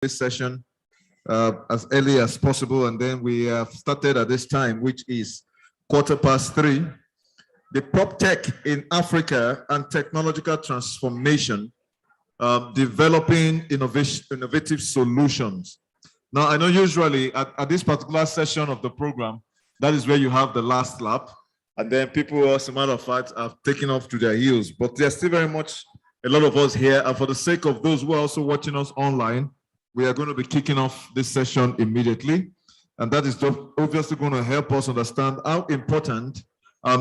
this session as early as possible, and then we have started at this time, which is 3:15. The prop tech in Africa and technological transformation, developing innovative solutions. Now, I know usually at this particular session of the program, that is where you have the last lap, and then people, as a matter of fact, have taken off to their heels. But there's still very much a lot of us here, and for the sake of those who are also watching us online, we are going to be kicking off this session immediately, and that is obviously going to help us understand how important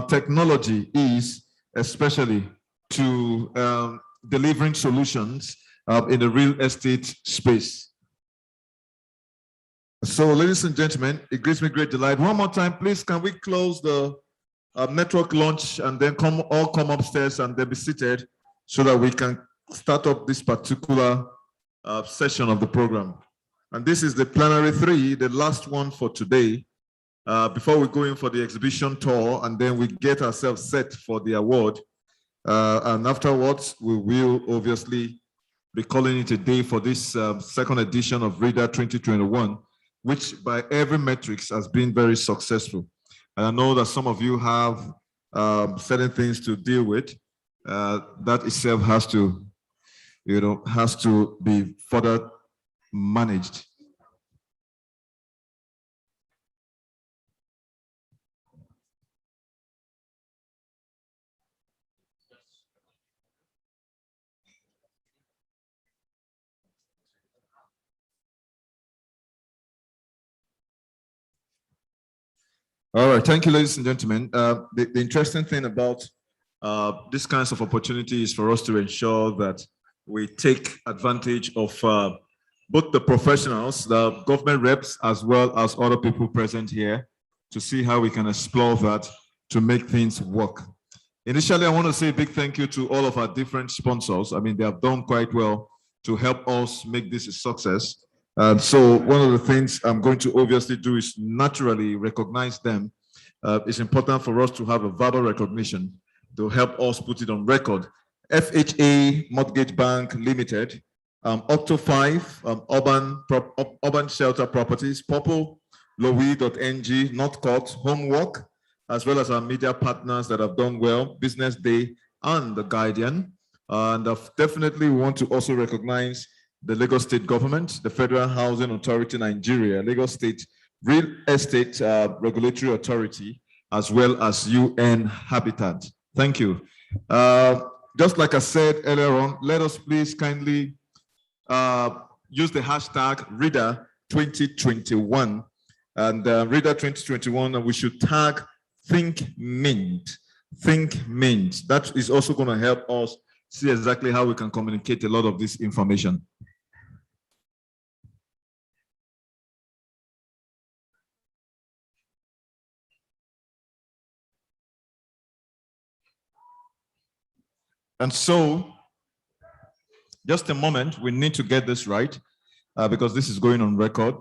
technology is, especially to delivering solutions in the real estate space. So, ladies and gentlemen, it gives me great delight. One more time, please, can we close the network launch and then all come upstairs and then be seated so that we can start up this particular session of the program. And this is the plenary 3, the last one for today, before we go in for the exhibition tour and then we get ourselves set for the award. And afterwards, we will obviously be calling it a day for this second edition of Reda 2021, which by every metrics has been very successful. And I know that some of you have certain things to deal with. That itself has to, has to be further managed. All right, thank you, ladies and gentlemen. The interesting thing about this kinds of opportunities for us to ensure that we take advantage of both the professionals, the government reps, as well as other people present here to see how we can explore that to make things work. Initially, I want to say a big thank you to all of our different sponsors. I mean, they have done quite well to help us make this a success. So one of the things I'm going to obviously do is naturally recognize them. It's important for us to have a verbal recognition to help us put it on record. FHA Mortgage Bank Limited, Octo5, Urban Shelter Properties, Purple, Lowy.ng, Northcourt, Homework, as well as our media partners that have done well, Business Day and The Guardian. And definitely we want to also recognize the Lagos State Government, the Federal Housing Authority Nigeria, Lagos State Real Estate Regulatory Authority, as well as UN Habitat. Thank you. Just like I said earlier on, let us please kindly use the hashtag Reda 2021 and Reda 2021, and we should tag Think Mint. Think Mint. That is also going to help us see exactly how we can communicate a lot of this information. And so, just a moment, we need to get this right because this is going on record.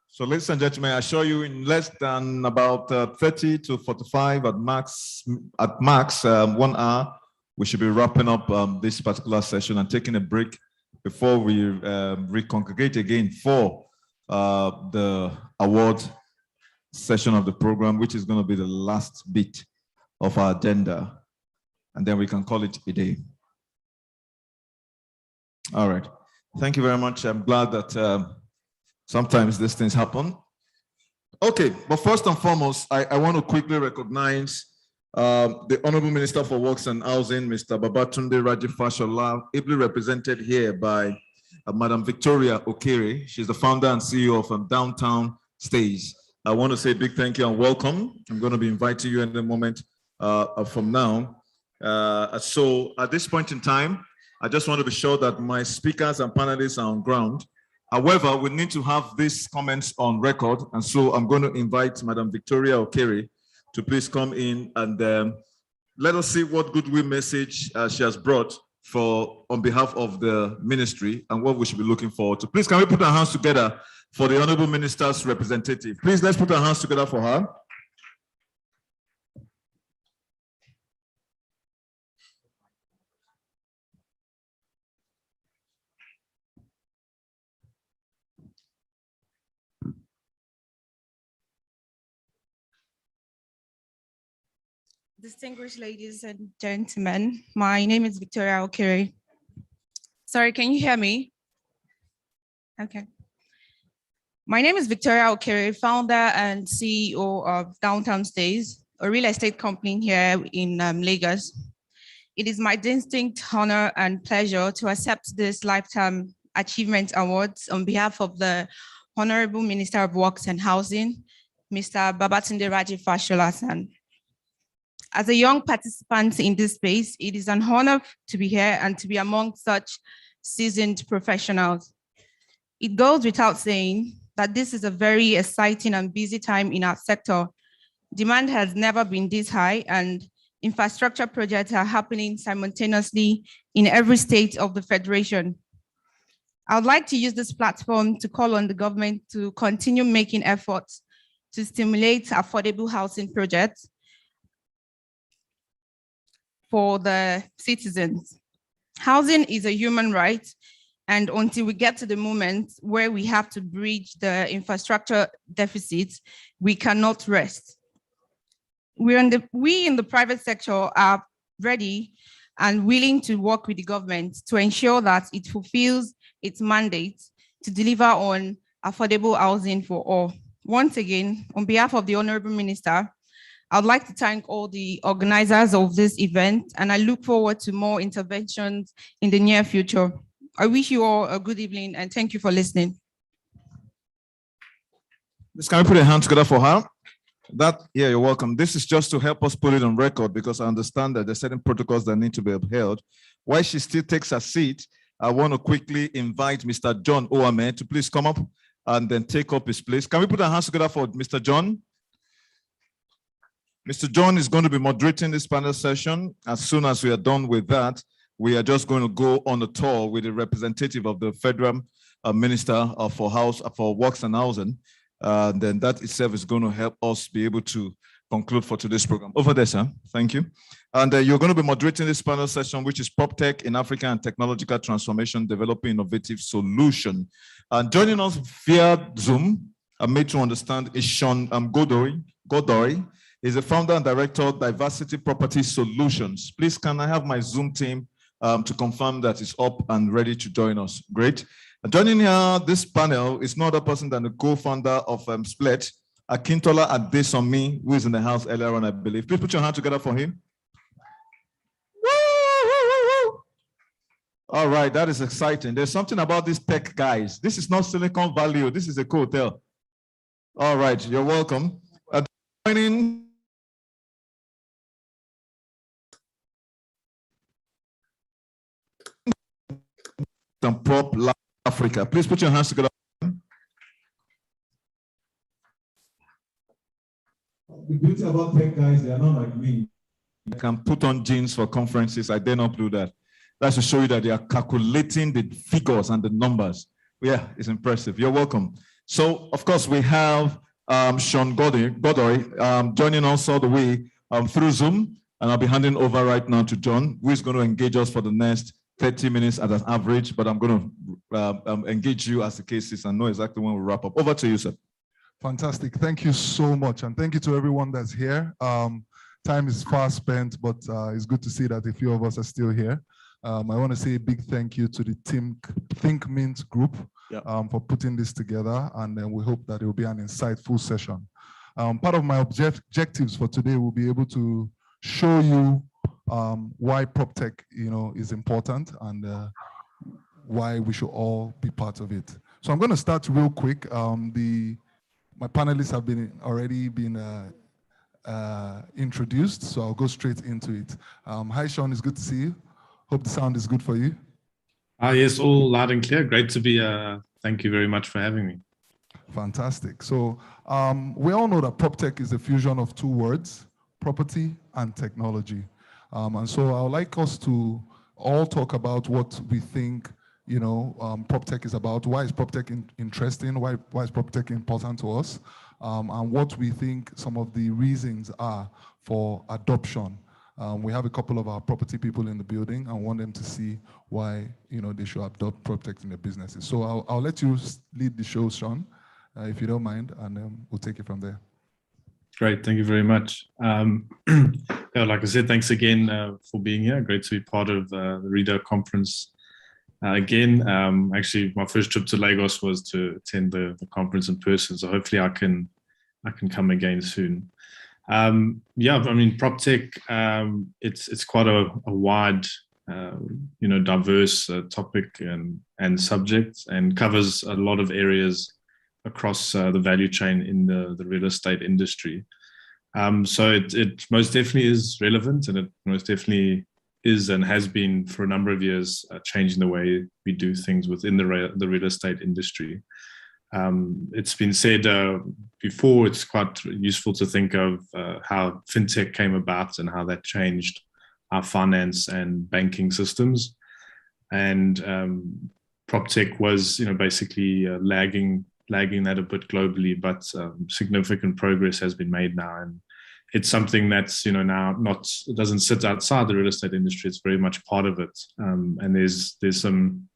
So, ladies and gentlemen, I assure you in less than about 30 to 45 at max 1 hour, we should be wrapping up this particular session and taking a break before we recongregate again for the award session of the program, which is going to be the last bit of our agenda. And then we can call it a day. All right. Thank you very much. I'm glad that sometimes these things happen. Okay, but first and foremost, I want to quickly recognize the Honorable Minister for Works and Housing, Mr. Babatunde Raji Fashola, ably represented here by Madam Victoria Okere. She's the founder and CEO of Downtown Stays. I want to say a big thank you and welcome. I'm going to be inviting you in a moment from now. So at this point in time, I just want to be sure that my speakers and panelists are on ground. However, we need to have these comments on record. And so I'm going to invite Madam Victoria Okere to please come in and let us see what goodwill message she has brought on behalf of the ministry and what we should be looking forward to. Please, can we put our hands together for the Honorable Minister's representative? Please, let's put our hands together for her. Distinguished ladies and gentlemen, my name is Victoria Okere. Sorry, can you hear me? Okay. My name is Victoria Okere, founder and CEO of Downtown Stays, a real estate company here in Lagos. It is my distinct honor and pleasure to accept this Lifetime Achievement Awards on behalf of the Honorable Minister of Works and Housing, Mr. Babatunde Raji Fashola-san. As a young participant in this space, it is an honor to be here and to be among such seasoned professionals. It goes without saying that this is a very exciting and busy time in our sector. Demand has never been this high, and infrastructure projects are happening simultaneously in every state of the Federation. I would like to use this platform to call on the government to continue making efforts to stimulate affordable housing projects for the citizens. Housing is a human right, and until we get to the moment where we have to bridge the infrastructure deficit, we cannot rest. We in the private sector are ready and willing to work with the government to ensure that it fulfills its mandate to deliver on affordable housing for all. Once again, on behalf of the Honorable Minister, I'd like to thank all the organizers of this event, and I look forward to more interventions in the near future. I wish you all a good evening, and thank you for listening. Can we put a hand together for her? Yeah, you're welcome. This is just to help us put it on record, because I understand that there's certain protocols that need to be upheld. While she still takes her seat, I want to quickly invite Mr. John Oame to please come up and then take up his place. Can we put our hands together for Mr. John? Mr. John is going to be moderating this panel session. As soon as we are done with that, we are just going to go on a tour with a representative of the Federal Minister for Works and Housing. Then that itself is going to help us be able to conclude for today's program. Over there, sir. Thank you. And you're going to be moderating this panel session, which is PropTech in Africa and Technological Transformation, Developing Innovative Solution. And joining us via Zoom, I'm made to understand, is Sean Godoy. He's the founder and director of Diversity Property Solutions. Please, can I have my Zoom team to confirm that it's up and ready to join us? Great. Joining this panel is no other person than the co-founder of Split, Akintola Adesomi, who is in the house earlier on, I believe. Please put your hand together for him. All right, that is exciting. There's something about these tech guys. This is not Silicon Valley. This is a hotel. All right, you're welcome. Joining and Prop Africa. Please put your hands together. The beauty about tech guys, they are not like me. I can put on jeans for conferences. I dare not do that. That's to show you that they are calculating the figures and the numbers. Yeah, it's impressive. You're welcome. So, of course, we have Sean Godoy joining us all the way through Zoom. And I'll be handing over right now to John, who is going to engage us for the next 30 minutes at an average, but I'm going to engage you as the case is and know exactly when we wrap up. Over to you, sir. Fantastic. Thank you so much. And thank you to everyone that's here. Time is fast spent, but it's good to see that a few of us are still here. I want to say a big thank you to the Think Mint group for putting this together. And then we hope that it will be an insightful session. Part of my objectives for today will be able to show you why PropTech, is important and why we should all be part of it. So I'm going to start real quick. My panelists have already been introduced, so I'll go straight into it. Hi, Sean. It's good to see you. Hope the sound is good for you. Yes, all loud and clear. Great to be. Thank you very much for having me. Fantastic. So we all know that PropTech is a fusion of two words: property and technology. And so I would like us to all talk about what we think, PropTech is about. Why is PropTech interesting? Why is PropTech important to us? And what we think some of the reasons are for adoption. We have a couple of our property people in the building and want them to see why, they should adopt PropTech in their businesses. So I'll let you lead the show, Sean, if you don't mind, and we'll take it from there. Great, thank you very much. Yeah, like I said, thanks again for being here. Great to be part of the Reda conference again. Actually, my first trip to Lagos was to attend the conference in person, so hopefully I can come again soon. Yeah, I mean, prop tech, it's quite a wide, diverse topic and subject, and covers a lot of areas across the value chain in the real estate industry. So it most definitely is relevant, and it most definitely is and has been for a number of years changing the way we do things within the real estate industry. It's been said before, it's quite useful to think of how fintech came about and how that changed our finance and banking systems. And prop tech was, basically lagging that a bit globally, but significant progress has been made now. And it's something that's, now it doesn't sit outside the real estate industry. It's very much part of it. And there's some,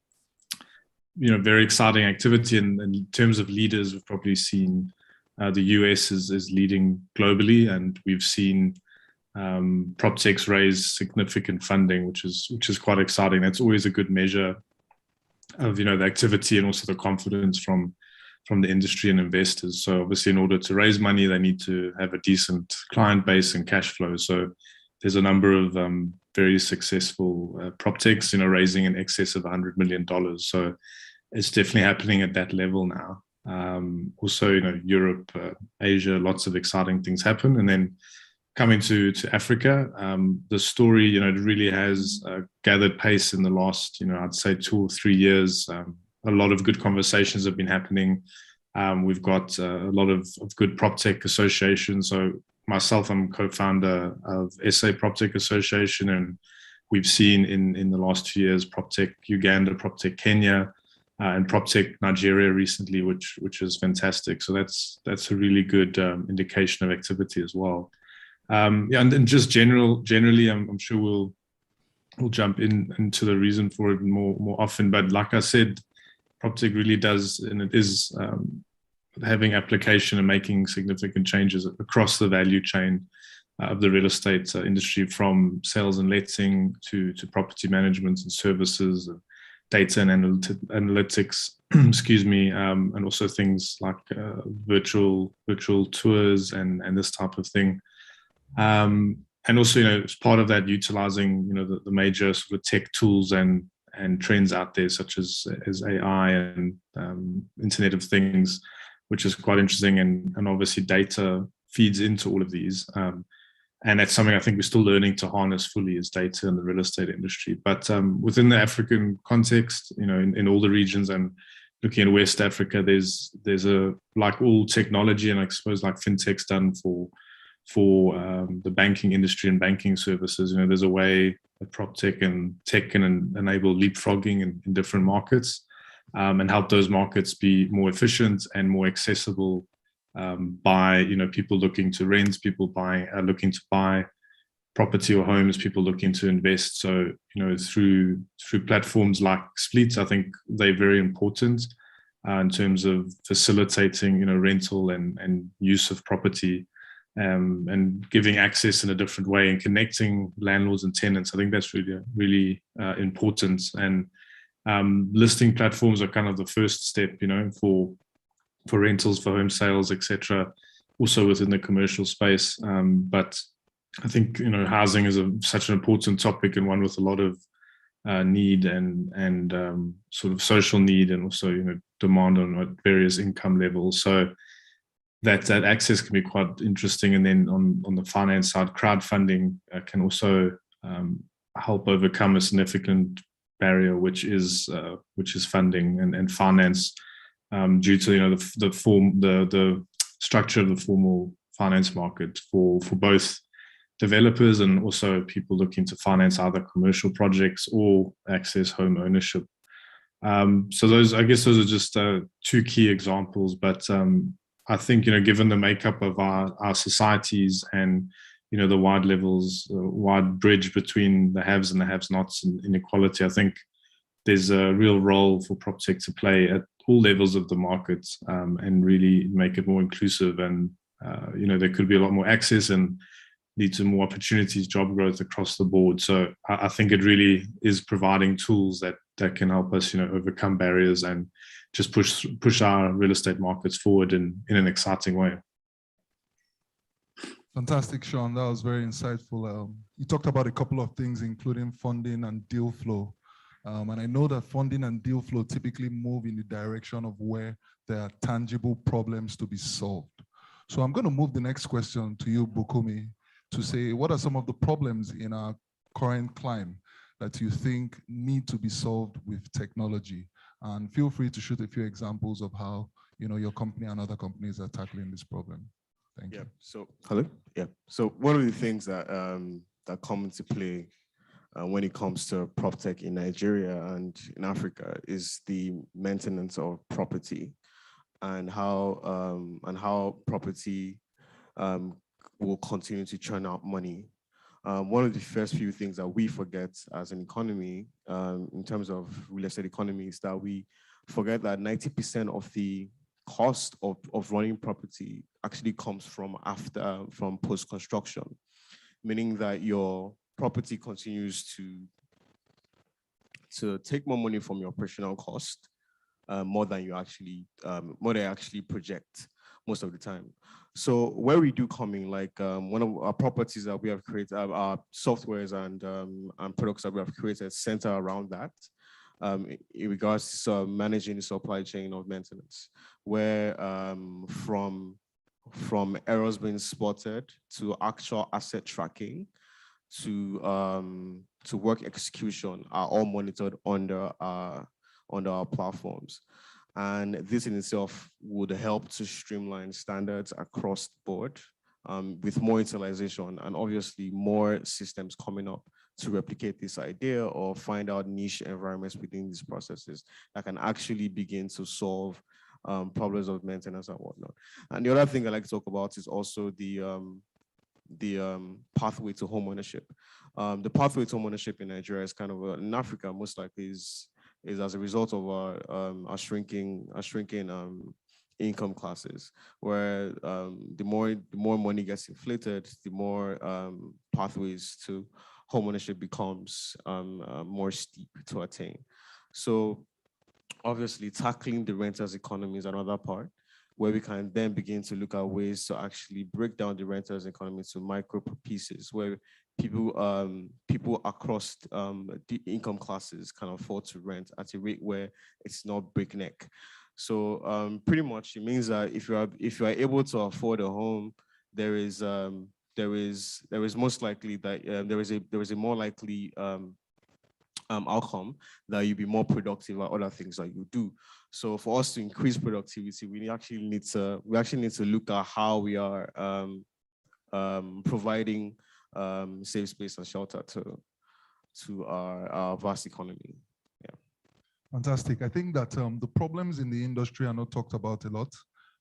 very exciting activity in terms of leaders. We've probably seen the US is leading globally, and we've seen prop techs raise significant funding, which is quite exciting. That's always a good measure of, the activity and also the confidence from the industry and investors. So obviously, in order to raise money, they need to have a decent client base and cash flow. So there's a number of very successful prop techs, raising in excess of $100 million. So it's definitely happening at that level now. Also, Europe, Asia, lots of exciting things happen. And then coming to Africa, the story, it really has gathered pace in the last, I'd say 2 or 3 years. A lot of good conversations have been happening. We've got a lot of good prop tech associations. So myself, I'm co-founder of SA Prop Tech Association, and we've seen in the last 2 years prop tech Uganda, prop tech Kenya, and prop tech Nigeria recently, which is fantastic. So that's a really good indication of activity as well. And just generally, I'm sure we'll jump into the reason for it more often. But like I said, PropTech really does, and it is having application and making significant changes across the value chain of the real estate industry, from sales and letting to property management and services, data and analytics, excuse me, and also things like virtual tours and this type of thing. And also, as part of that, utilizing, the major sort of tech tools and trends out there, such as AI and Internet of Things, which is quite interesting. And obviously data feeds into all of these. And that's something I think we're still learning to harness fully, is data in the real estate industry. But within the African context, in all the regions, and looking at West Africa, there's a, like all technology, and I suppose like fintech's done for the banking industry and banking services, there's a way that prop tech and tech can enable leapfrogging in different markets, and help those markets be more efficient and more accessible by people looking to rent, people looking to buy property or homes, people looking to invest. So through platforms like Spleet, I think they're very important in terms of facilitating rental and use of property, and giving access in a different way and connecting landlords and tenants. I think that's really important. And listing platforms are kind of the first step, for rentals, for home sales, etc. Also within the commercial space. But I think housing is such an important topic, and one with a lot of need and sort of social need, and also demand on various income levels. So that access can be quite interesting. And then on the finance side, crowdfunding can also help overcome a significant barrier, which is funding and finance, due to the structure of the formal finance market for both developers and also people looking to finance either commercial projects or access home ownership. So those are just 2 key examples. But I think given the makeup of our societies and the wide bridge between the haves and the have-nots and inequality, I think there's a real role for PropTech to play at all levels of the market, and really make it more inclusive. And there could be a lot more access, and lead to more opportunities, job growth across the board. So I think it really is providing tools that can help us, overcome barriers and just push our real estate markets forward in an exciting way. Fantastic, Sean. That was very insightful. You talked about a couple of things, including funding and deal flow. And I know that funding and deal flow typically move in the direction of where there are tangible problems to be solved. So I'm going to move the next question to you, Bukumi, to say, what are some of the problems in our current climate that you think need to be solved with technology? And feel free to shoot a few examples of how your company and other companies are tackling this problem. Thank you. So hello. Yeah. So one of the things that that come into play when it comes to prop tech in Nigeria and in Africa is the maintenance of property, and how property will continue to churn out money. One of the first few things that we forget as an economy, in terms of real estate economy, is that we forget that 90% of the cost of running property actually comes from post-construction, meaning that your property continues to take more money from your operational cost, more than you actually project most of the time. So where we do coming, like one of our properties that we have created, our softwares and products that we have created center around that. In regards to managing the supply chain of maintenance, where from errors being spotted to actual asset tracking to work execution are all monitored under our platforms. And this in itself would help to streamline standards across the board, with more utilization and obviously more systems coming up to replicate this idea or find out niche environments within these processes that can actually begin to solve problems of maintenance and whatnot. And the other thing I like to talk about is also the pathway to home ownership. The pathway to home ownership in Nigeria is kind of in Africa most likely is as a result of our shrinking income classes, where the more money gets inflated, the more pathways to home ownership becomes more steep to attain. So obviously tackling the renters economy is another part, where we can then begin to look at ways to actually break down the renters economy to micro pieces, where people across the income classes can afford to rent at a rate where it's not breakneck. So pretty much it means that if you are able to afford a home, there is most likely that there is a more likely outcome that you'll be more productive at other things that you do. So for us to increase productivity, we actually need to look at how we are providing safe space and shelter to our vast economy. Yeah. Fantastic. I think that the problems in the industry are not talked about a lot.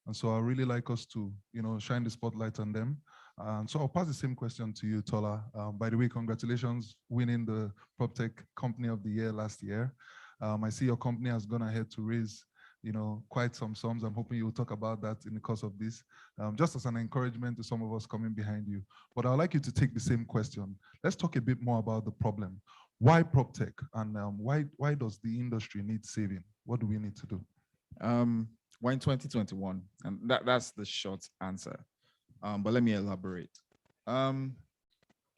And so I really like us to, shine the spotlight on them. And so I'll pass the same question to you, Tola. By the way, congratulations winning the PropTech Company of the Year last year. I see your company has gone ahead to raise, quite some sums. I'm hoping you'll talk about that in the course of this, just as an encouragement to some of us coming behind you. But I'd like you to take the same question. Let's talk a bit more about the problem. Why PropTech, and why does the industry need saving? What do we need to do? Why in 2021? And that's the short answer. But let me elaborate.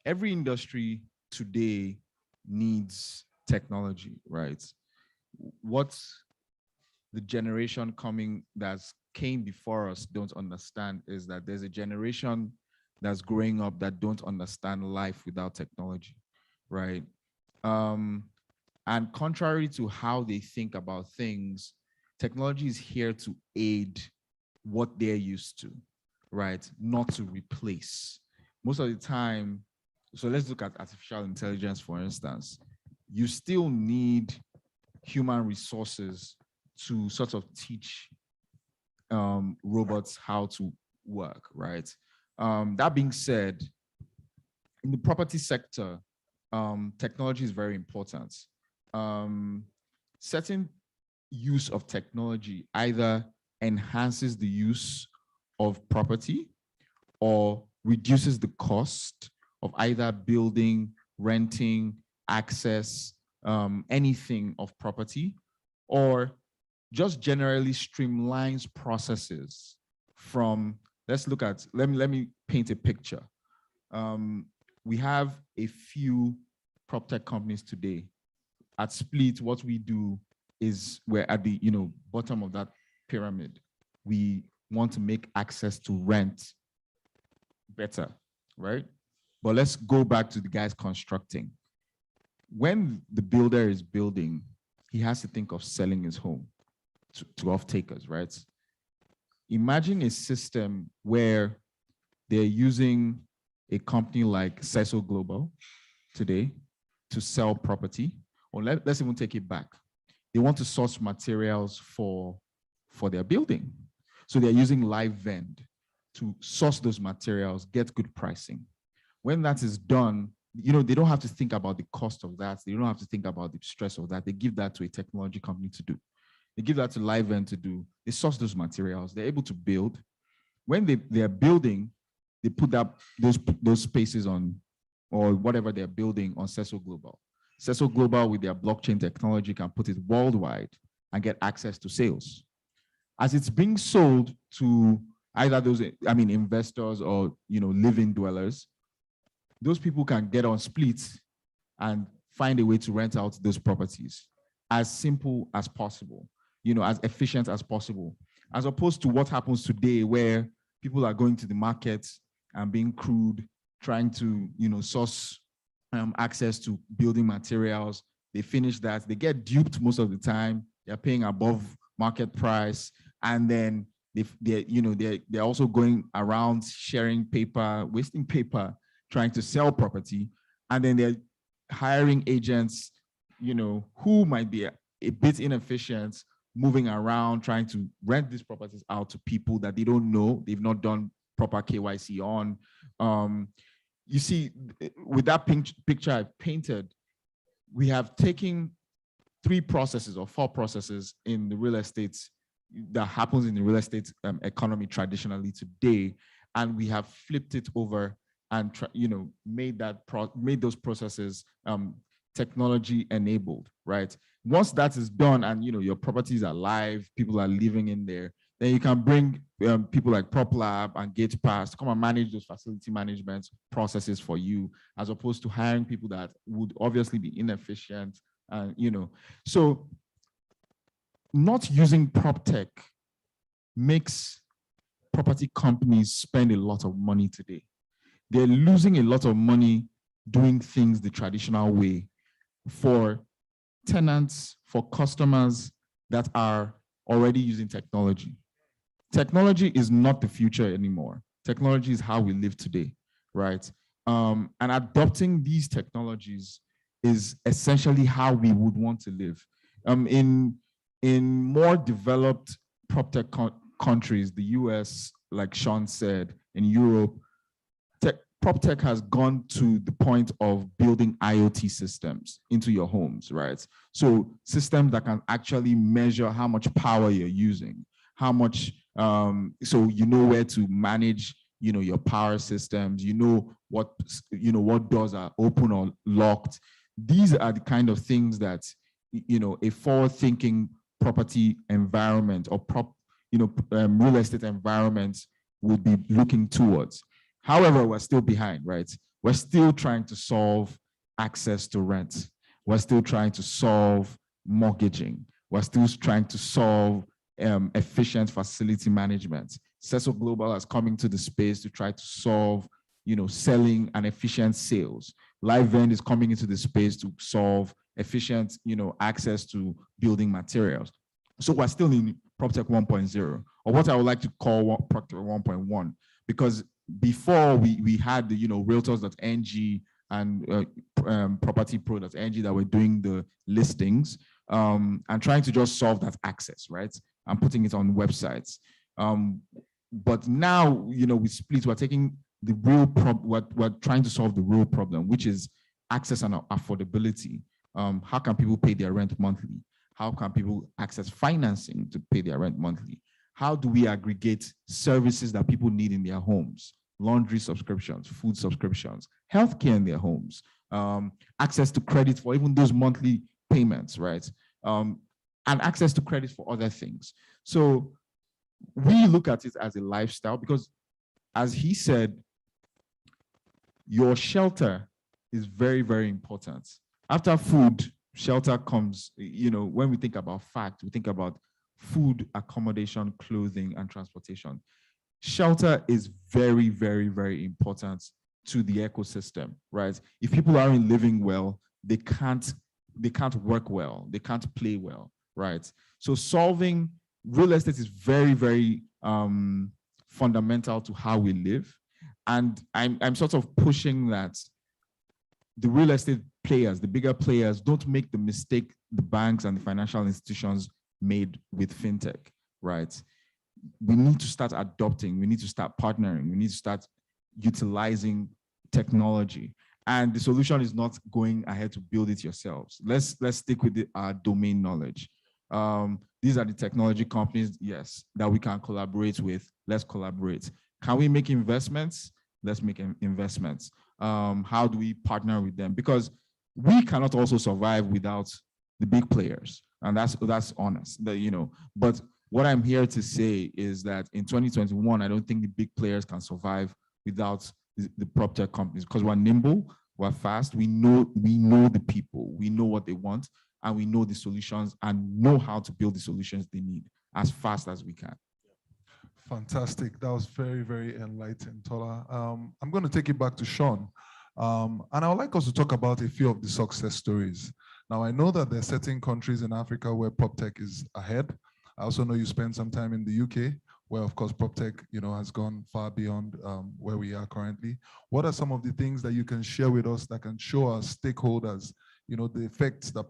Every industry today needs technology, right? What the generation that came before us don't understand is that there's a generation that's growing up that don't understand life without technology, right? And contrary to how they think about things, technology is here to aid what they're used to, right? Not to replace. Most of the time, so let's look at artificial intelligence, for instance. You still need human resources to sort of teach robots how to work, right? That being said, in the property sector, technology is very important. Certain use of technology either enhances the use of property or reduces the cost of either building, renting, access, anything of property, or just generally streamlines processes from, let me paint a picture. We have a few prop tech companies today. At Split, what we do is we're at the bottom of that pyramid. We want to make access to rent better, right? But let's go back to the guys constructing. When the builder is building, he has to think of selling his home to off-takers, right? Imagine a system where they're using a company like Cecil Global today to sell property, or let's even take it back. They want to source materials for their building. So they're using Live Vend to source those materials, get good pricing. When that is done, they don't have to think about the cost of that. They don't have to think about the stress of that. They give that to a technology company to do. They give that to Live Vend to do. They source those materials. They're able to build. When they're building, they put up those spaces on, or whatever they're building, on Cecil Global. Cecil Global, with their blockchain technology, can put it worldwide and get access to sales. As it's being sold to either those, investors or living dwellers, those people can get on Split and find a way to rent out those properties as simple as possible, as efficient as possible, as opposed to what happens today, where people are going to the market and being crude, trying to source access to building materials. They finish that, they get duped most of the time. They're paying above market price, and then they're also going around sharing paper, wasting paper, trying to sell property, and then they're hiring agents, who might be a bit inefficient, moving around trying to rent these properties out to people that they don't know, they've not done proper KYC on. You see, with that picture I've painted, we have taken 3 processes or 4 processes in the real estate that happens in the real estate economy traditionally today, and we have flipped it over and made those processes technology enabled, right? Once that is done and your properties are live, people are living in there, then you can bring people like PropLab and GatePass to come and manage those facility management processes for you, as opposed to hiring people that would obviously be inefficient. So not using prop tech makes property companies spend a lot of money today. They're losing a lot of money doing things the traditional way for tenants, for customers that are already using technology. Technology is not the future anymore. Technology is how we live today, right? And adopting these technologies is essentially how we would want to live. In more developed prop tech countries, the US, like Sean said, in Europe, prop tech has gone to the point of building IoT systems into your homes, right? So systems that can actually measure how much power you're using, how much, so where to manage, your power systems, what doors are open or locked. These are the kind of things that, a forward-thinking property environment or real estate environment would be looking towards. However, we're still behind, right? We're still trying to solve access to rent. We're still trying to solve mortgaging. We're still trying to solve efficient facility management. Cecil Global has come into the space to try to solve, selling and efficient sales. Live Vend is coming into the space to solve efficient, access to building materials. So we're still in PropTech 1.0, or what I would like to call PropTech 1.1, because before we had the realtors.ng and propertypro.ng that were doing the listings and trying to just solve that access, right? And putting it on websites. But now, with Split, we're taking the real problem, we're trying to solve the real problem, which is access and affordability. How can people pay their rent monthly? How can people access financing to pay their rent monthly? How do we aggregate services that people need in their homes? laundry subscriptions, food subscriptions, healthcare in their homes, access to credit for even those monthly payments, right? And access to credit for other things. So we look at it as a lifestyle because, as he said, your shelter is very, very important. After food, shelter comes, you know, when we think about fact, we think about food, accommodation, clothing, and transportation. Shelter is very, very, very important to the ecosystem, right? If people aren't living well, they can't work well, they can't play well, right? So solving real estate is very, very fundamental to how we live. And I'm sort of pushing that the real estate players, the bigger players, don't make the mistake the banks and the financial institutions made with fintech, right? We need to start adopting, we need to start partnering, we need to start utilizing technology. And the solution is not going ahead to build it yourselves. Let's stick with our domain knowledge. These are the technology companies, yes, that we can collaborate with. Let's collaborate. Can we make investments? Let's make investments. How do we partner with them? Because we cannot also survive without the big players, and that's honest. You know, but what I'm here to say is that in 2021, I don't think the big players can survive without the prop tech companies, because we're nimble, we're fast, we know the people, we know what they want, and we know the solutions and know how to build the solutions they need as fast as we can. Fantastic. That was very, very enlightening, Tola. I'm going to take it back to Sean. And I would like us to talk about a few of the success stories. Now, I know that there are certain countries in Africa where PropTech is ahead. I also know you spent some time in the UK, where, of course, PropTech, you know, has gone far beyond where we are currently. What are some of the things that you can share with us that can show our stakeholders, you know, the effects that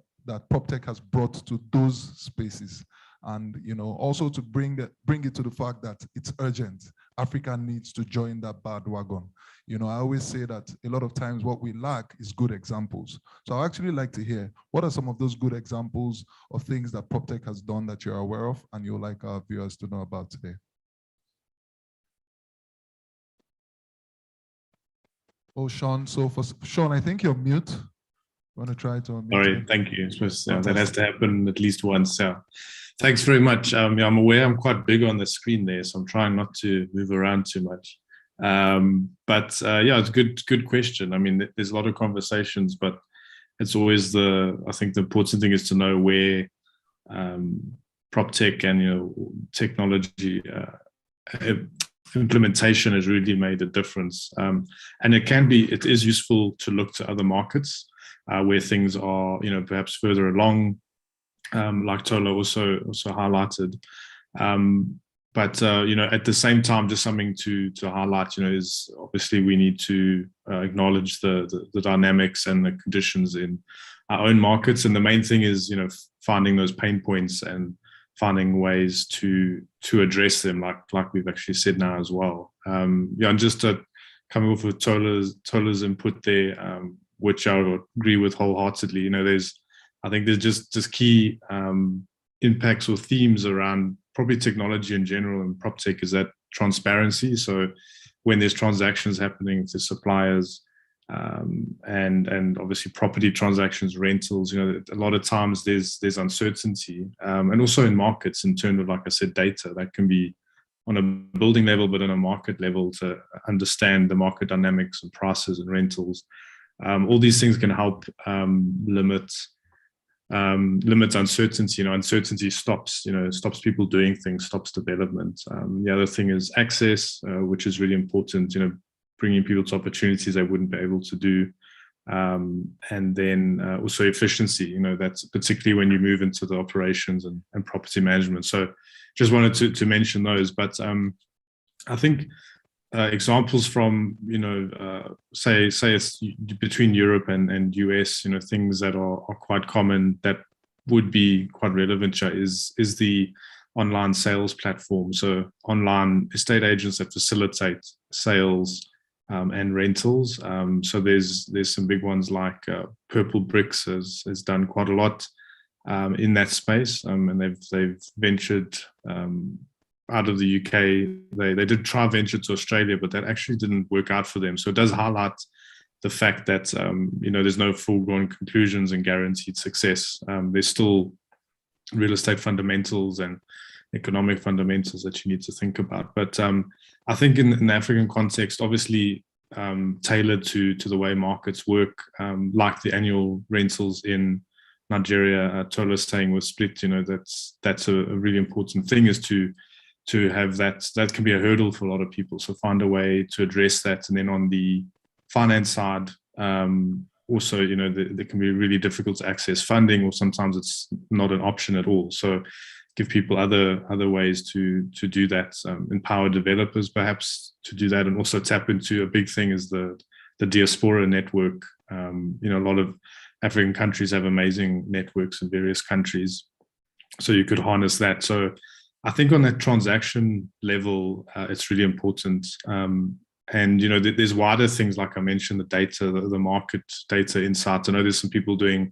PropTech has brought to those spaces? And, you know, also to bring it to the fact that it's urgent. Africa needs to join that bandwagon. You know, I always say that a lot of times what we lack is good examples. So I actually like to hear, what are some of those good examples of things that PropTech has done that you're aware of and you'd like our viewers to know about today? Oh, Sean, so for Sean, I think you're mute. Want to try to unmute? Sorry, thank you. That has to happen at least once. Yeah. Thanks very much. Yeah, I'm aware I'm quite big on the screen there, so I'm trying not to move around too much. Yeah, it's a good question. I mean, there's a lot of conversations, but it's always I think the important thing is to know where prop tech and, you know, technology implementation has really made a difference. And it is useful to look to other markets where things are, you know, perhaps further along, like Tola also highlighted. You know, at the same time, just something to highlight, you know, is obviously we need to acknowledge the dynamics and the conditions in our own markets. And the main thing is, you know, finding those pain points and finding ways to address them, like we've actually said now as well. Yeah, and just coming off with Tola's input there, which I agree with wholeheartedly. You know, I think there's just key impacts or themes around probably technology in general and prop tech is that transparency. So when there's transactions happening with the suppliers, and obviously property transactions, rentals, you know, a lot of times there's uncertainty, and also in markets in terms of, like I said, data that can be on a building level, but on a market level to understand the market dynamics and prices and rentals. All these things can help limit uncertainty. You know, uncertainty stops people doing things, stops development. The other thing is access, which is really important. You know, bringing people to opportunities they wouldn't be able to do, and then also efficiency. You know, that's particularly when you move into the operations and property management. So, just wanted to mention those. But I think examples from, you know, say it's between Europe and US, you know, things that are quite common that would be quite relevant is the online sales platform. So online estate agents that facilitate sales and rentals. So there's some big ones like Purple Bricks has done quite a lot in that space, and they've ventured out of the UK. They did try venture to Australia, but that actually didn't work out for them. So it does highlight the fact that there's no foregone conclusions and guaranteed success. There's still real estate fundamentals and economic fundamentals that you need to think about. But I think in the African context, obviously tailored to the way markets work, like the annual rentals in Nigeria, Tola saying was split, that's a really important thing, is to have that can be a hurdle for a lot of people. So find a way to address that. And then on the finance side, also, there can be really difficult to access funding, or sometimes it's not an option at all. So give people other ways to do that, empower developers perhaps to do that, and also tap into a big thing is the diaspora network. A lot of African countries have amazing networks in various countries, so you could harness that. So I think on that transaction level, it's really important. And there's wider things, like I mentioned, the data, the market data insights. I know there's some people doing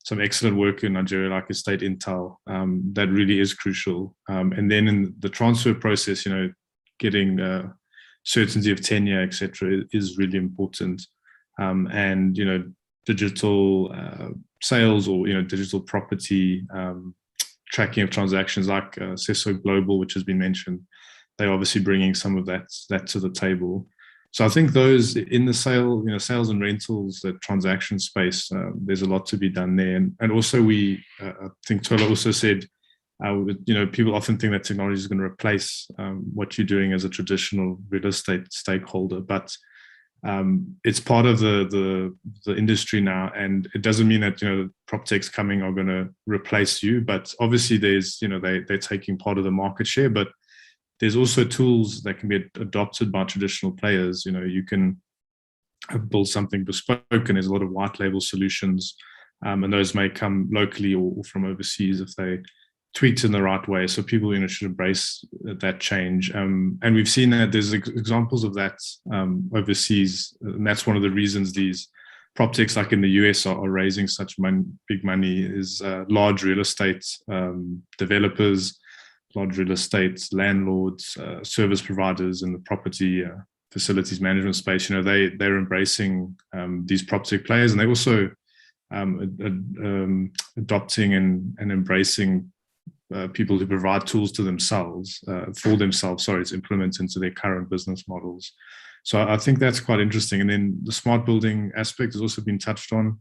some excellent work in Nigeria, like Estate Intel, that really is crucial. And then in the transfer process, getting certainty of tenure, etc., is really important. And digital sales, or digital property tracking of transactions, like Seso Global, which has been mentioned, they're obviously bringing some of that to the table. So I think those in the sales and rentals, the transaction space, there's a lot to be done there. And also I think Tola also said, people often think that technology is going to replace what you're doing as a traditional real estate stakeholder, but it's part of the industry now, and it doesn't mean that prop techs coming are going to replace you. But obviously, there's they're taking part of the market share, but there's also tools that can be adopted by traditional players. You can build something bespoke, and there's a lot of white label solutions, and those may come locally or from overseas if they tweaked in the right way. So people should embrace that change, and we've seen that there's examples of that overseas, and that's one of the reasons these prop techs, like in the US, are raising such big money, is large real estate developers, large real estate landlords, service providers in the property facilities management space. They're embracing these prop tech players, and they're also adopting and embracing people who provide tools to themselves, to implement into their current business models. So I think that's quite interesting. And then the smart building aspect has also been touched on.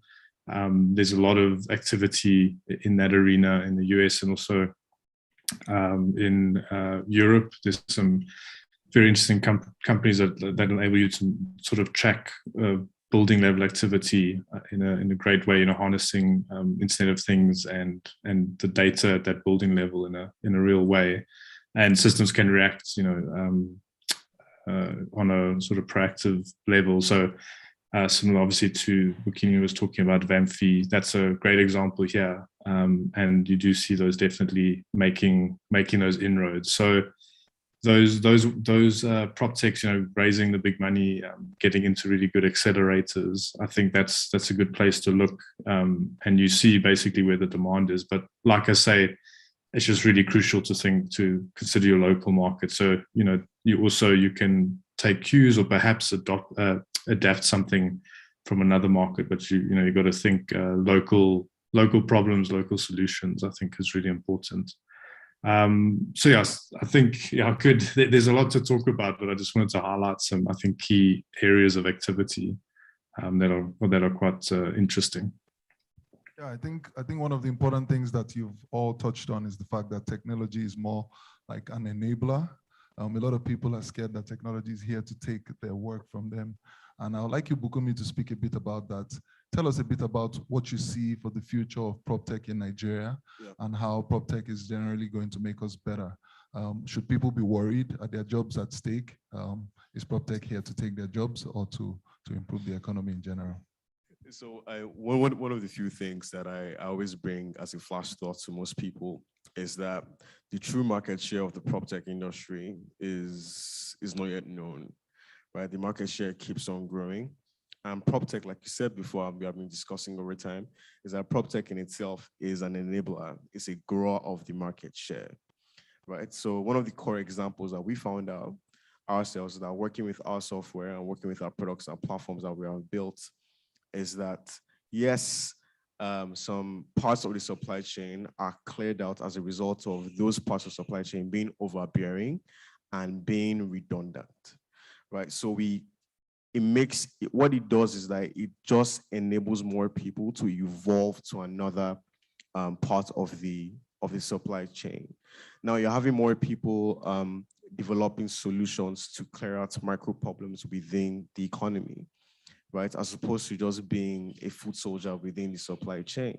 There's a lot of activity in that arena in the US, and also in Europe. There's some very interesting companies that enable you to sort of track building level activity in a great way, harnessing Internet of Things and the data at that building level in a real way, and systems can react, on a sort of proactive level. So similar, obviously, to what Kenny was talking about, VAMFI, that's a great example here, and you do see those definitely making those inroads. So those prop techs, raising the big money, getting into really good accelerators, I think that's a good place to look, and you see basically where the demand is. But like I say, it's just really crucial to consider your local market. So you can take cues, or perhaps adapt something from another market, but you got to think local problems, local solutions. I think is really important. So yes, I think there's a lot to talk about, but I just wanted to highlight some, I think, key areas of activity that are quite interesting. Yeah, I think one of the important things that you've all touched on is the fact that technology is more like an enabler. A lot of people are scared that technology is here to take their work from them. And I would like you, Bukumi, to speak a bit about that. Tell us a bit about what you see for the future of prop tech in Nigeria, and how prop tech is generally going to make us better. Should people be worried? Are their jobs at stake? Is prop tech here to take their jobs, or to improve the economy in general? So one of the few things that I always bring as a flash thought to most people is that the true market share of the prop tech industry is not yet known, right? The market share keeps on growing. And prop tech, like you said before, we have been discussing over time, is that prop tech in itself is an enabler. It's a grower of the market share. right? So one of the core examples that we found out ourselves that working with our software and working with our products and platforms that we have built is that, yes, some parts of the supply chain are cleared out as a result of those parts of supply chain being overbearing and being redundant, right? So what it does is that it just enables more people to evolve to another part of the supply chain. Now you're having more people developing solutions to clear out micro problems within the economy, right? As opposed to just being a foot soldier within the supply chain.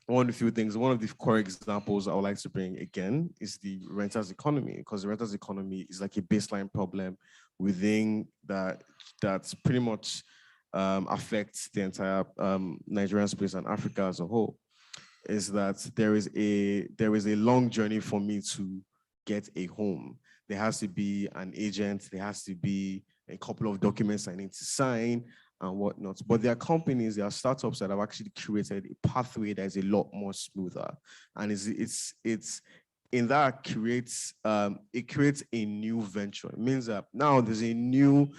One of the core examples I would like to bring again is the renters economy, because the renters economy is like a baseline problem within that's pretty much affects the entire Nigerian space and Africa as a whole. Is that there is a long journey for me to get a home. There has to be an agent, there has to be a couple of documents I need to sign and whatnot. But there are companies, there are startups that have actually created a pathway that is a lot more smoother. And it's in that creates it creates a new venture. It means that now there's a new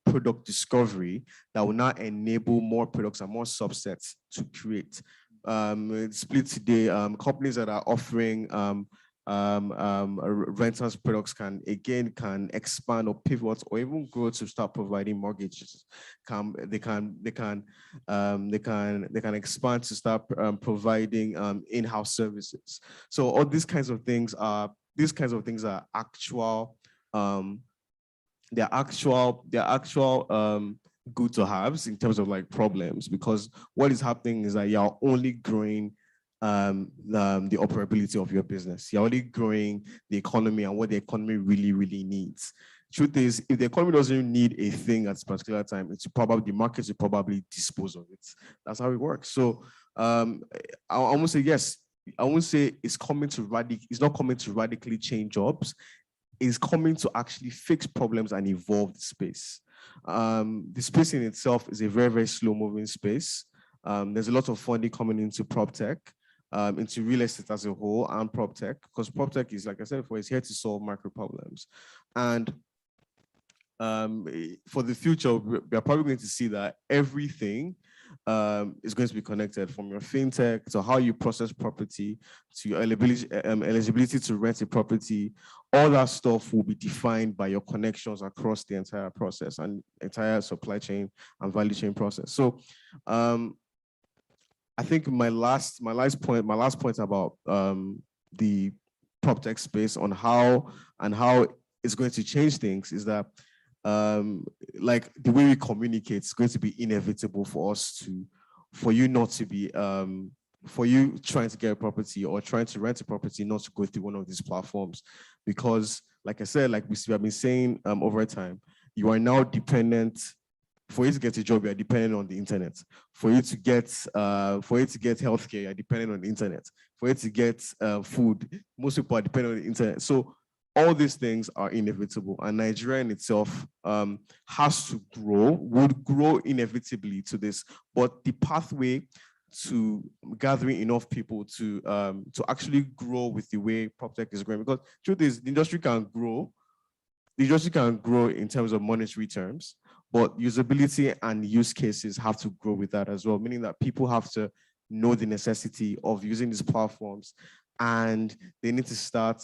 product discovery that will now enable more products and more subsets to create. It's split today. Companies that are offering renters products can expand or pivot or even grow to start providing mortgages. They can expand to start providing in-house services. So all these kinds of things are actual they're actual good to haves in terms of like problems, because what is happening is that you're only growing the operability of your business. You're only growing the economy and what the economy really needs. Truth is, if the economy doesn't need a thing at a particular time, the market will probably dispose of it. That's how it works. So I won't say yes. I won't say it's not coming to radically change jobs. It's coming to actually fix problems and evolve the space. The space in itself is a very slow moving space. There's a lot of funding coming into prop tech. Into real estate as a whole and prop tech, because prop tech is, like I said before, it's here to solve micro problems. And for the future, we're probably going to see that everything is going to be connected, from your fintech to how you process property to your eligibility to rent a property. All that stuff will be defined by your connections across the entire process and entire supply chain and value chain process. So I think my last point about the prop tech space on how it's going to change things is that like the way we communicate is going to be inevitable for you trying to get a property or trying to rent a property not to go through one of these platforms, because like I said, like we have been saying over time, you are now dependent. For you to get a job, you're dependent on the internet. For you to get healthcare, you're dependent on the internet. For you to get food, most people are dependent on the internet. So all these things are inevitable, and Nigeria in itself would grow inevitably to this. But the pathway to gathering enough people to actually grow with the way PropTech is growing, because truth is, the industry can grow in terms of monetary terms, but usability and use cases have to grow with that as well, meaning that people have to know the necessity of using these platforms, and they need to start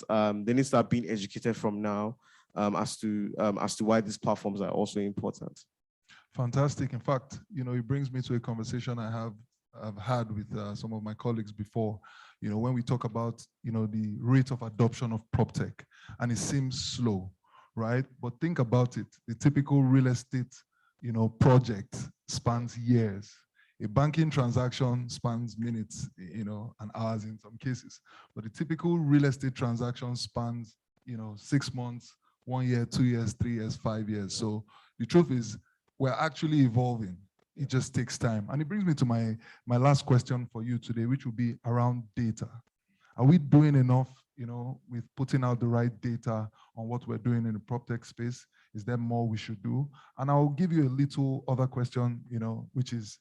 being educated from now as to why these platforms are also important. Fantastic. In fact, it brings me to a conversation I've had with some of my colleagues before. When we talk about the rate of adoption of PropTech, and it seems slow, right? But think about it. The typical real estate, project spans years. A banking transaction spans minutes, and hours in some cases. But the typical real estate transaction spans, 6 months, 1 year, 2 years, 3 years, 5 years. So the truth is, we're actually evolving. It just takes time. And it brings me to my last question for you today, which will be around data. Are we doing enough, with putting out the right data on what we're doing in the PropTech space? Is there more we should do? And I'll give you a little other question, which is,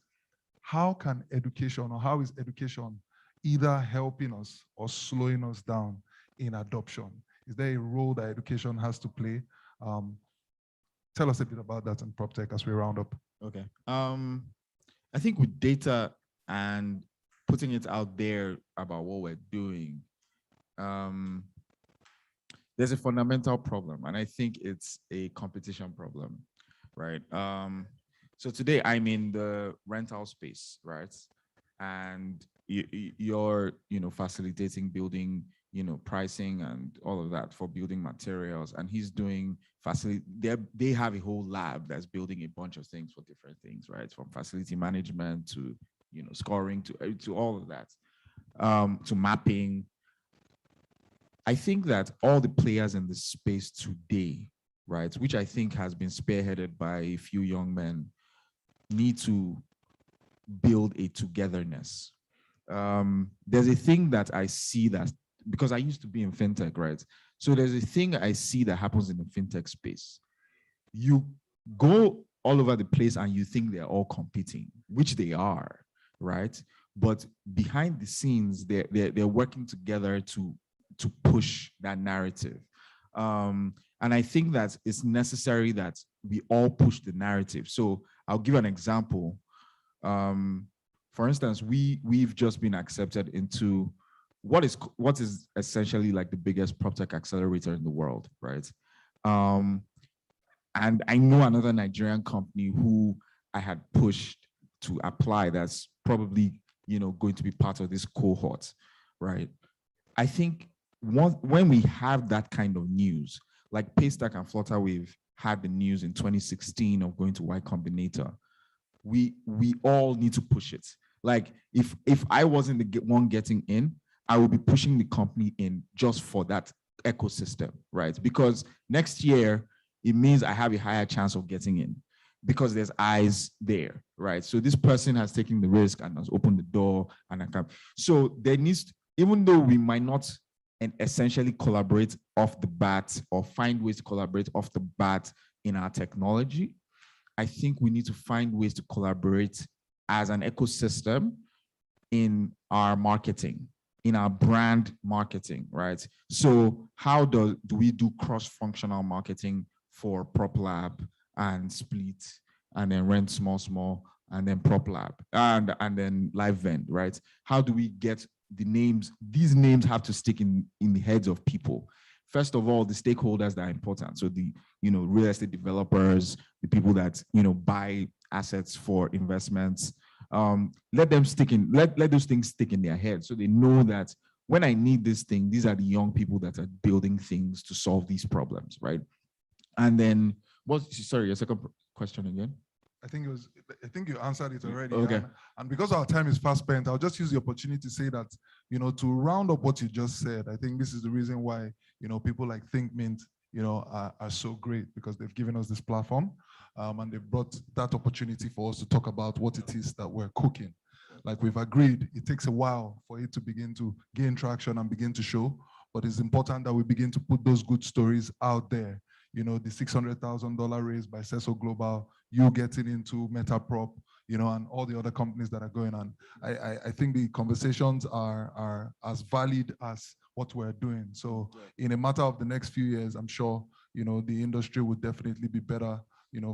how is education, either helping us or slowing us down in adoption? Is there a role that education has to play? Tell us a bit about that in PropTech as we round up. Okay. I think with data and putting it out there about what we're doing, there's a fundamental problem, and I think it's a competition problem, right? So today I'm in the rental space, right? And you're, facilitating building, pricing and all of that for building materials, and he's doing they have a whole lab that's building a bunch of things for different things, right? From facility management to, scoring to all of that, to mapping. I think that all the players in the space today, right, which I think has been spearheaded by a few young men, need to build a togetherness. There's a thing that I see that, because I used to be in fintech, right? So there's a thing I see that happens in the fintech space. You go all over the place and you think they're all competing, which they are, right? But behind the scenes, they're working together to push that narrative. And I think that it's necessary that we all push the narrative. So I'll give an example. For instance, we've just been accepted into what is essentially like the biggest PropTech accelerator in the world, right? And I know another Nigerian company who I had pushed to apply that's probably, going to be part of this cohort, right? I think when we have that kind of news, like Paystack and Flutterwave had the news in 2016 of going to Y Combinator, we all need to push it. Like if I wasn't the one getting in, I would be pushing the company in just for that ecosystem, right? Because next year, it means I have a higher chance of getting in because there's eyes there, right? So this person has taken the risk and has opened the door and I can. So there needs to, even though we might not and essentially collaborate off the bat or find ways to collaborate off the bat in our technology, I think we need to find ways to collaborate as an ecosystem in our marketing, in our brand marketing, right? So how do we do cross-functional marketing for PropLab and Split and then Rent Small and then PropLab and then LiveVend, right? How do we get the names? These names have to stick in the heads of people. First of all, the stakeholders that are important. So the, real estate developers, the people that, buy assets for investments, let them stick in, let those things stick in their head. So they know that when I need this thing, these are the young people that are building things to solve these problems, right? And then sorry, your second question again? I think you answered it already. Okay. And because our time is fast spent, I'll just use the opportunity to say that, to round up what you just said, I think this is the reason why, people like ThinkMint, are so great, because they've given us this platform, and they've brought that opportunity for us to talk about what it is that we're cooking. Like we've agreed, it takes a while for it to begin to gain traction and begin to show, but it's important that we begin to put those good stories out there. The $600,000 raise by Cesso Global, you getting into MetaProp, and all the other companies that are going on. I think the conversations are as valid as what we're doing. So in a matter of the next few years, I'm sure, the industry would definitely be better,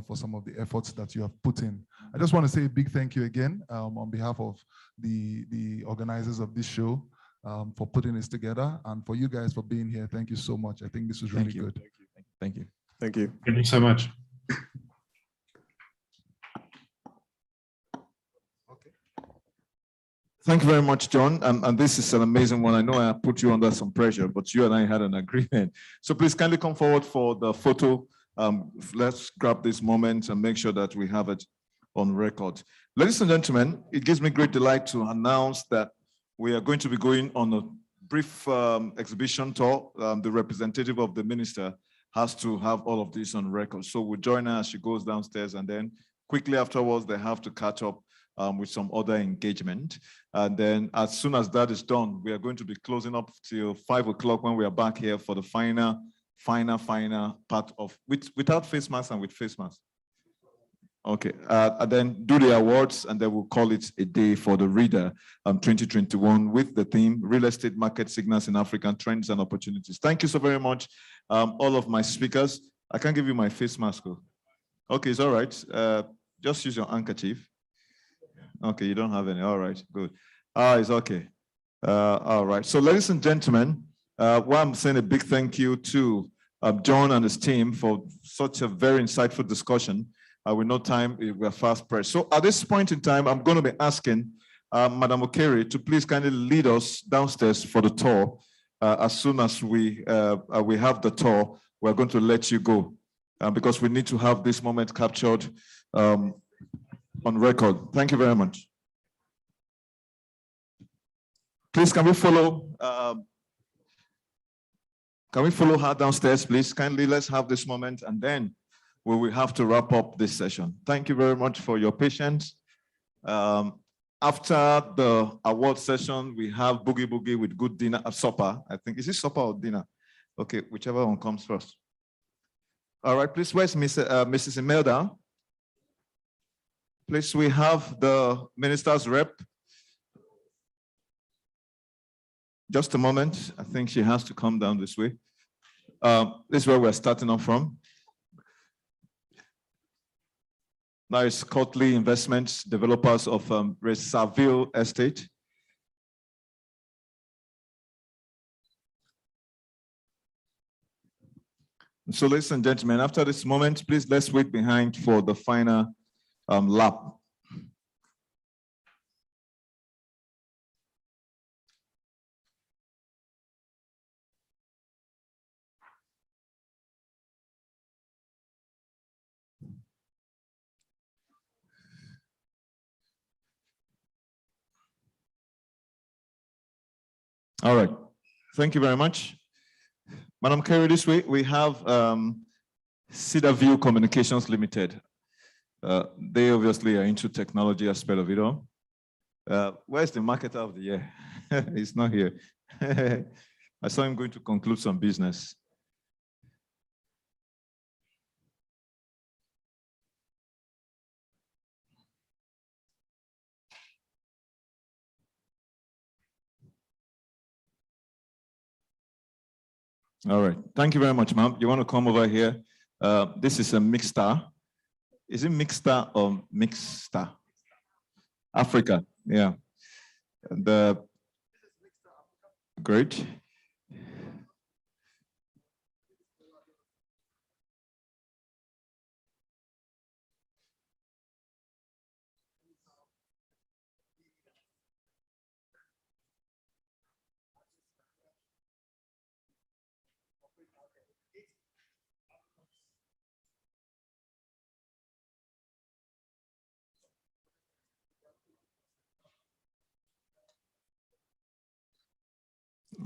for some of the efforts that you have put in. I just want to say a big thank you again on behalf of the organizers of this show for putting this together, and for you guys for being here. Thank you so much. I think this was really good. Thank you. Thank you. Thank you so much. Thank you very much, John. And this is an amazing one. I know I put you under some pressure, but you and I had an agreement. So please kindly come forward for the photo. Let's grab this moment and make sure that we have it on record. Ladies and gentlemen, it gives me great delight to announce that we are going to be going on a brief exhibition tour. The representative of the minister has to have all of this on record. So we'll join her as she goes downstairs, and then quickly afterwards, they have to catch up with some other engagement. And then as soon as that is done, we are going to be closing up till 5 o'clock when we are back here for the final part of, without face mask and with face mask. Okay, and then do the awards, and then we'll call it a day for the Reda 2021 with the theme Real Estate Market Signals in African Trends and Opportunities. Thank you so very much, all of my speakers. I can't give you my face mask. Okay, it's all right. Just use your handkerchief. Okay, you don't have any. All right, good. It's okay. All right. So, ladies and gentlemen, I'm saying a big thank you to John and his team for such a very insightful discussion. With no time, we're fast pressed. So at this point in time, I'm going to be asking Madam Okere to please kindly lead us downstairs for the tour. As soon as we have the tour, we're going to let you go because we need to have this moment captured on record. Thank you very much. Please, can we follow her downstairs, please? Kindly, let's have this moment, and then we will have to wrap up this session. Thank you very much for your patience. After the award session, we have Boogie Boogie with good dinner, supper. I think, is it supper or dinner? Okay, whichever one comes first. All right, please, where's Mrs. Imelda? Please, we have the minister's rep. Just a moment, I think she has to come down this way. This is where we're starting off from. Now it's Cotley Investments, developers of Resaville Estate. So, ladies and gentlemen, after this moment, please let's wait behind for the final lap. All right, thank you very much. Madam Kerry, this way we have Cedar View Communications Limited. They obviously are into technology aspect of it all. Where's the marketer of the year? He's not here. I saw him going to conclude some business. All right. Thank you very much, ma'am. You want to come over here? This is a Mixstar. Is it Mixstar or Mixstar? Africa. Yeah. And great.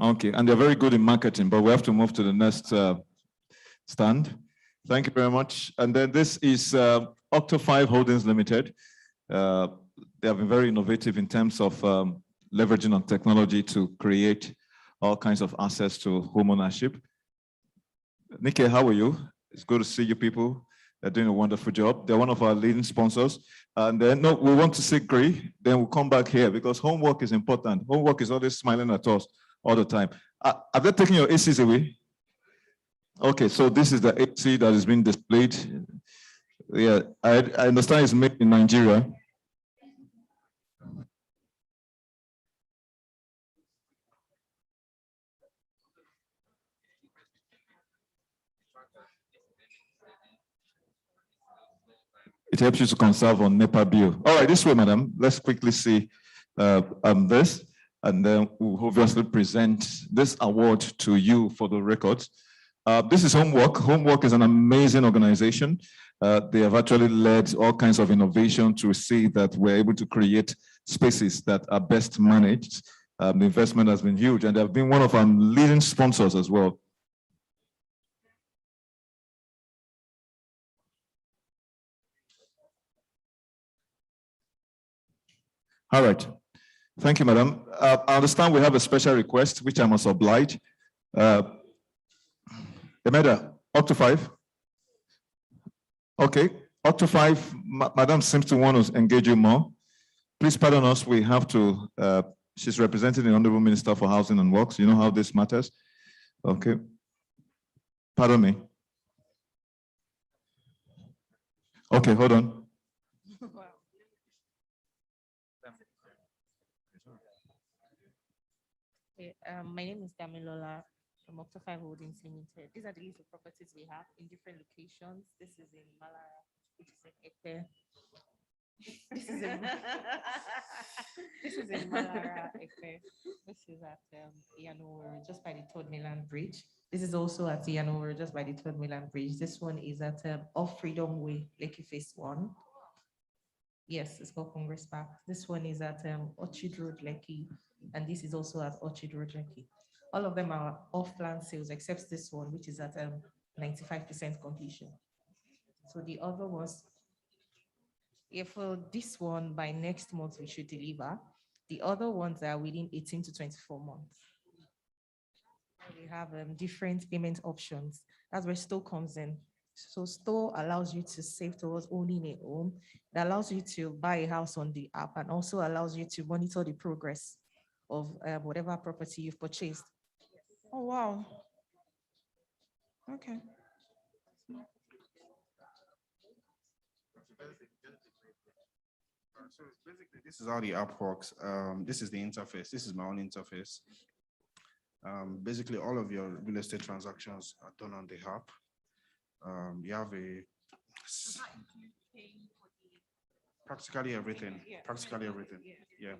Okay, and they're very good in marketing, but we have to move to the next stand. Thank you very much. And then this is Octo5 Holdings Limited. They have been very innovative in terms of leveraging on technology to create all kinds of access to home ownership. Nikki, how are you? It's good to see you people. They're doing a wonderful job. They're one of our leading sponsors. And then, no, we want to see Gray, then we'll come back here because homework is important. Homework is always smiling at us all the time. Have they taken your ACs away? Okay, so this is the AC that is being displayed. Yeah, I understand it's made in Nigeria. It helps you to conserve on NEPA bill. All right, this way, madam. Let's quickly see this, and then we'll obviously present this award to you for the records. This is Homework. Homework is an amazing organization. They have actually led all kinds of innovation to see that we're able to create spaces that are best managed. The investment has been huge, and they have been one of our leading sponsors as well. All right. Thank you, madam. I understand we have a special request, which I must oblige. Emeda, up to 5. Okay. Up to 5, Madam seems to want to engage you more. Please pardon us, we have to, she's representing the Honorable Minister for Housing and Works. You know how this matters? Okay. Pardon me. Okay, hold on. Okay, my name is Damilola from Octo 5 Holdings Limited. These are the list of properties we have in different locations. This is in Malara, which is in Epe. This is in this is in Malara, Epe. This is at Iyanowuru, just by the Third Mainland Bridge. This is also at Iyanowuru, just by the Third Mainland Bridge. This one is at Off Freedom Way, Lekki Phase 1. Yes, it's called Congress Park. This one is at Orchard Road, Lekki, and this is also at Orchard Road, Lekki. All of them are off-plan sales, except this one, which is at 95% completion. So the other ones, if for this one, by next month, we should deliver. The other ones are within 18 to 24 months. We have different payment options. That's where Store comes in. So Store allows you to save towards owning a home. That allows you to buy a house on the app and also allows you to monitor the progress of whatever property you've purchased. Oh, wow. Okay. So basically, this is how the app works. This is the interface. This is my own interface. Basically, all of your real estate transactions are done on the app. You have practically everything. Practically everything. Yeah.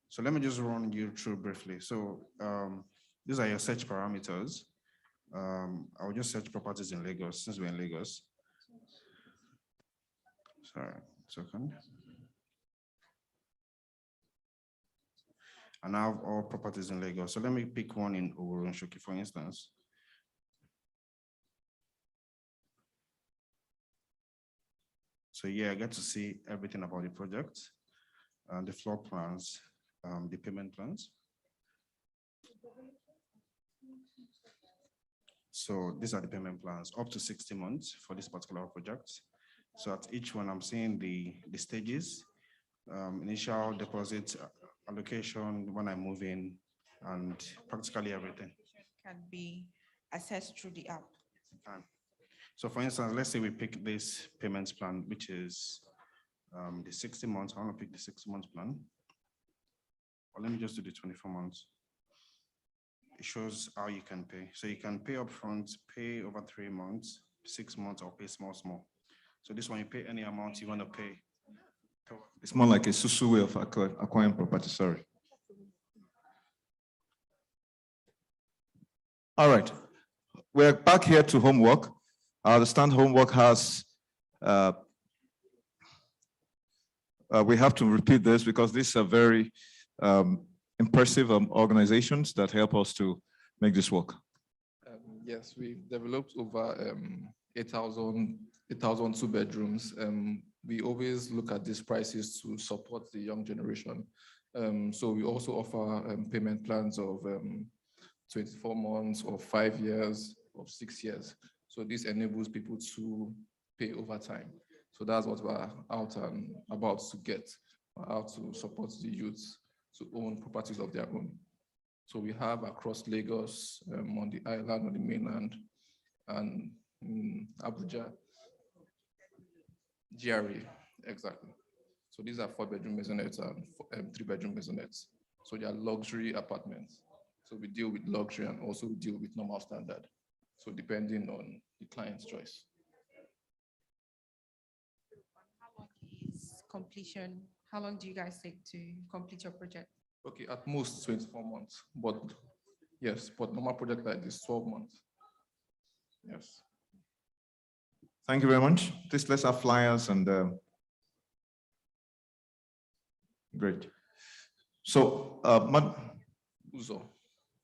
So let me just run you through briefly. So these are your search parameters. I'll just search properties in Lagos since we're in Lagos. Sorry, second. And I have all properties in Lagos. So let me pick one in Oworonshoki, for instance. So yeah, I get to see everything about the project, the floor plans, the payment plans. So these are the payment plans, up to 60 months for this particular project. So at each one, I'm seeing the stages, initial deposit, allocation, when I move in, and practically everything. Can be accessed through the app. So for instance, let's say we pick this payments plan, which is the 60 months. I want to pick the 60 months plan. Or let me just do the 24 months. It shows how you can pay. So you can pay upfront, pay over 3 months, 6 months, or pay small. So this one, you pay any amount you want to pay. It's more like a susu way of acquiring property, sorry. All right, we're back here to homework. I understand homework has, we have to repeat this because these are very impressive organizations that help us to make this work. Yes, we've developed over 8,000 two bedrooms. We always look at these prices to support the young generation. So we also offer payment plans of 24 months or 5 years or 6 years. So this enables people to pay over time. So that's what we're out and about to get, how to support the youth to own properties of their own. So we have across Lagos, on the island, on the mainland, and Abuja, GRA, exactly. So these are 4-bedroom maisonettes and 3-bedroom maisonettes. So they are luxury apartments. So we deal with luxury and also deal with normal standard. So depending on the client's choice. How long is completion? How long do you guys take to complete your project? Okay, at most 24 months, but yes, but normal project like this, 12 months. Yes. Thank you very much. Please let's have flyers and great. So, Uzo,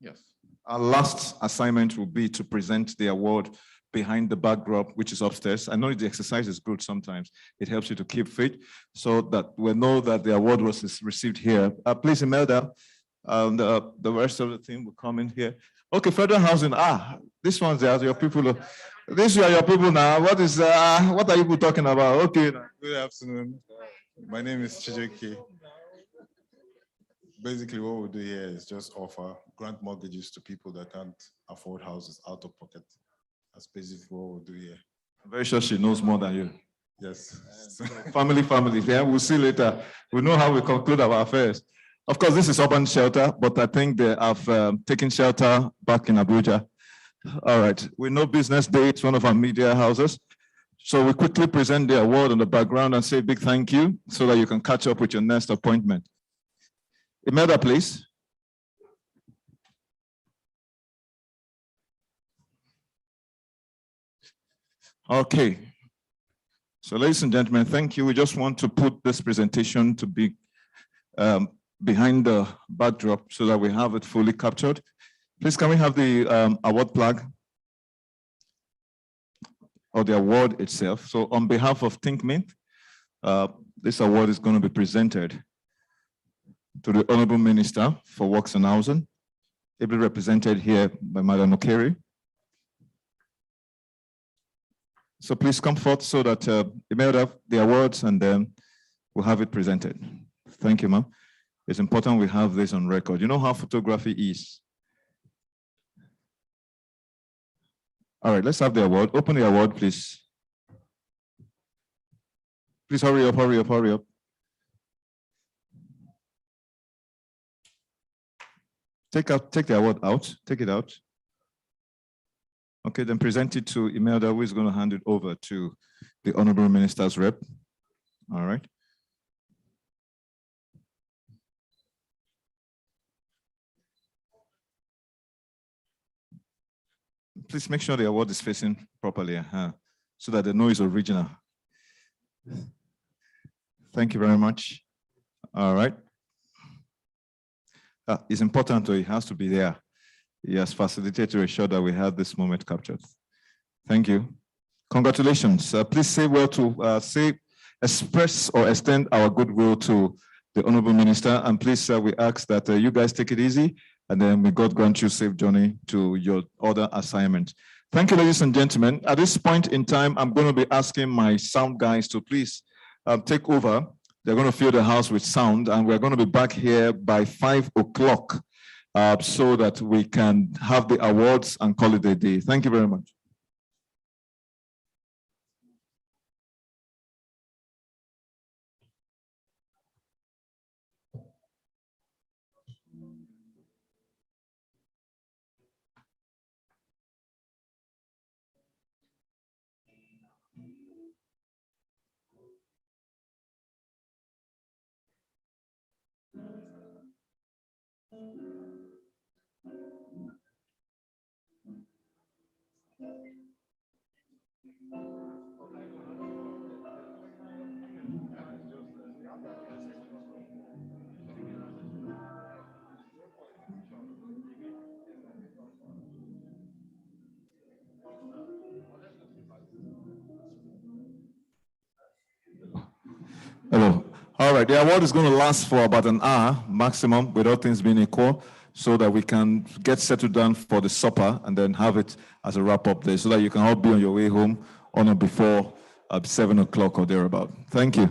yes. our last assignment will be to present the award behind the backdrop, which is upstairs. I know the exercise is good sometimes. It helps you to keep fit so that we know that the award was received here. Please, Imelda, the rest of the team will come in here. Okay, federal housing. This one's there, your people. These are your people now. What are you people talking about? Okay. Good afternoon. My name is Chijeke. Basically, what we do here is just offer grant mortgages to people that can't afford houses out of pocket. That's basically what we do here. I'm very sure she knows more than you. Yes. Family. Yeah, we'll see later. We know how we conclude our affairs. Of course, this is urban shelter, but I think they have taken shelter back in Abuja. All right, we know Business Day, it's one of our media houses. So we quickly present the award on the background and say a big thank you so that you can catch up with your next appointment. Imelda, please. Okay. So ladies and gentlemen, thank you. We just want to put this presentation to be behind the backdrop so that we have it fully captured. Please, can we have the award flag or the award itself? So on behalf of Think Mint, this award is going to be presented to the Honorable Minister for Works and Housing, ably represented here by Madam Okere. So please come forth so that you may have the awards and then we'll have it presented. Thank you, ma'am. It's important we have this on record. You know how photography is. All right, let's have the award. Open the award, please. Please hurry up, hurry up, hurry up. Take the award out, take it out. Okay, then present it to Imelda, who is going to hand it over to the Honorable Minister's rep. All right. Please make sure the award is facing properly, so that they know it's original. Thank you very much. All right. It's important, though, it has to be there. He has facilitated to ensure that we have this moment captured. Thank you. Congratulations. Please say well to express or extend our goodwill to the Honorable Minister. And please, we ask that you guys take it easy, and then may God grant you safe journey to your other assignment. Thank you, ladies and gentlemen. At this point in time, I'm going to be asking my sound guys to please take over. They're going to fill the house with sound, and we're going to be back here by 5 o'clock so that we can have the awards and call it a day. Thank you very much. Hello. All right, the award is going to last for about an hour maximum, with all things being equal, so that we can get settled down for the supper and then have it as a wrap-up day, so that you can all be on your way home on or before 7 o'clock or thereabout. Thank you.